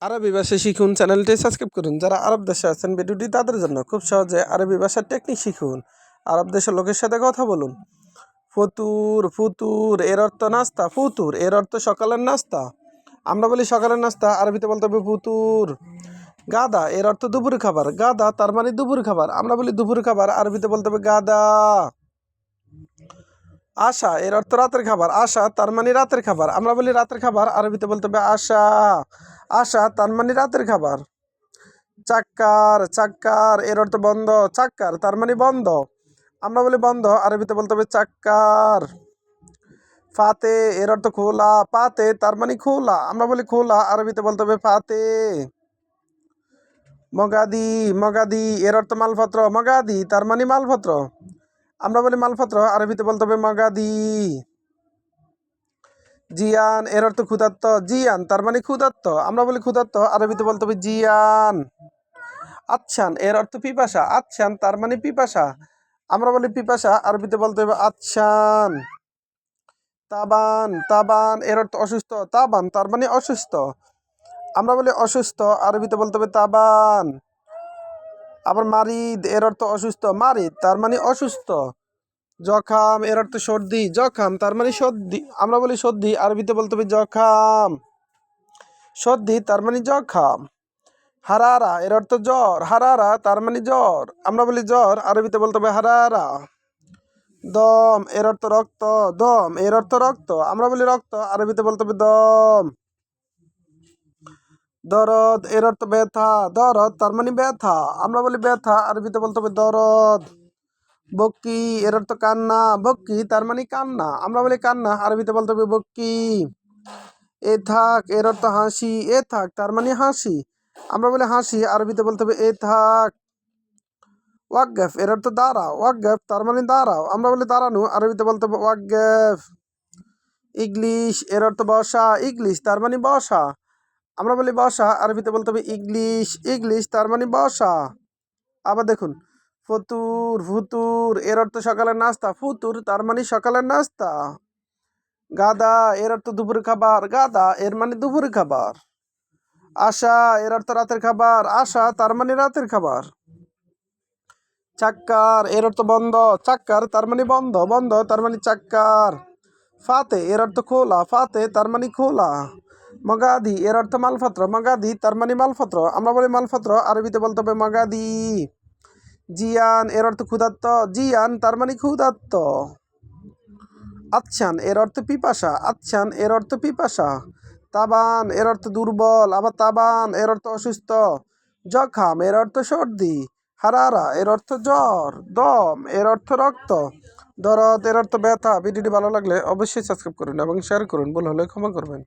আরবি ভাষা শিখুন চ্যানেলটি সাবস্ক্রাইব করুন। যারা আরব দেশে আছেন ভিডিওটি তাদের জন্য। খুব সহজে আরবি ভাষার টেকনিক শিখুন। আরব দেশের লোকের সাথে কথা বলুন। ফতুর ফুতুর এর অর্থ নাস্তা। ফুতুর এর অর্থ সকালের নাস্তা। আমরা বলি সকালের নাস্তা, আরবিতে বলতে হবে ফুতুর। গাদা এর অর্থ দুপুর খাবার। গাদা তার মানে দুপুর খাবার, আমরা বলি দুপুর খাবার, আরবিতে বলতে হবে গাদা। আশা এর অর্থ রাতের খাবার। আশা তার মানে রাতের খাবার, আমরা বলি রাতের খাবার, আরবিতে বলতে হবে আশা। আশা তার মানে রাতের খাবার। চাক্কার চাক্কার এর অর্থ বন্ধ। চাক্কার তার মানে বন্ধ, আমরা বলি বন্ধ, আরবিতে বলতে হবে চাক্কার। ফাতে এর অর্থ খোলা। পাতে তার মানে খোলা, আমরা বলি খোলা, আরবিতে বলতে হবে ফাতে। মগাদি মগাদি এর অর্থ মালপত্র। মগাদি তার মানে মালপত্র, আমরা বলি মালপত্র, আরবিতে বলতে হবে মগাদি। জিয়ান এর অর্থ ক্ষুধার্ত। জিয়ান তার মানে ক্ষুধার্ত, আমরা বলি ক্ষুধার্ত, আরবিতে বলতে হবে জিয়ান। আচ্ছান এর অর্থ পিপাসা। আচ্ছান তার মানে পিপাসা, আমরা বলি পিপাসা, আরবিতে বলতে হবে আচ্ছান। তাবান তাবান এর অর্থ অসুস্থ। তাবান তার মানে অসুস্থ, আমরা বলি অসুস্থ, আরবিতে বলতে হবে তাবান। আবার মারিদ এর অর্থ অসুস্থ। মারিদ তার মানে অসুস্থ। জখাম এর অর্থ সর্দি। জখাম তার মানে সর্দি, আমরা বলি সর্দি, আরবিতে বলতে হবে জখাম। সর্দি তার মানে জখাম। হারারা এর অর্থ জ্বর। হারারা তার মানে জ্বর, আমরা বলি জ্বর, আরবিতে বলতে হবে হারারা। দম এর অর্থ রক্ত। দম এর অর্থ রক্ত, আমরা বলি রক্ত, আরবিতে বলতে হবে দম। দরদ এর অর্থ ব্যথা। দরদ তার মানে ব্যথা, আমরা বলি ব্যথা, আরবিতে বলতে হবে দরদ। বক্কি এর অর্থ কান্না। বক্কি তার মানে কান্না, আমরা বলি কান্না, আরবিতে বলতে হবে বক্কি। এ থাক এর অর্থ হাসি। এ থাক তার মানে হাসি, আমরা বলি হাসি, আরবিতে বলতে হবে এ থাক। ওয়াকফ এর অর্থ দাঁড়াও। ওয়াকফ তার মানে দাঁড়াও, আমরা বলি দাঁড়ানো, আরবিতে বলতে হবে ওয়াকফ। ইংলিশ এর অর্থ বসা। ইংলিশ তার মানে বসা, আমরা বলি বসা, আরবিতে বলতে হবে ইংলিশ। ইংলিশ তার মানে বসা। আবার দেখুন, ফতুর ফুতুর এর অর্থ সকালের নাস্তা। ফুতুর তার মানে সকালের নাস্তা। গাদা এর অর্থ দুপুর খাবার। গাদা এর মানে দুপুর খাবার। আশা এর অর্থ রাতের খাবার। আশা তার মানে রাতের খাবার। চাক্কার এর অর্থ বন্ধ। চাক্কার তার মানে বন্ধ। বন্ধ তার মানে চাক্কার। ফাতে এর অর্থ খোলা। ফাতে তার মানে খোলা। মগাদি এর অর্থ মালপত্র। মগাদি তার মানে মালপত্র, আমরা বলি মালপত্র, আরবিতে বলতে হবে মগাদি। জিয়ান এর অর্থ ক্ষুধার্ত। জিয়ান তার মানে ক্ষুধার্ত। আচ্ছান এর অর্থ পিপাসা। আচ্ছান এর অর্থ পিপাসা। তাবান এর অর্থ দুর্বল। আবার তাবান এর অর্থ অসুস্থ। জখাম এর অর্থ সর্দি। হারারা এর অর্থ জ্বর। দম এর অর্থ রক্ত। দরদ এর অর্থ ব্যথা। ভিডিওটি ভালো লাগলে অবশ্যই সাবস্ক্রাইব করুন এবং শেয়ার করুন। ভুল হলে ক্ষমা করবেন।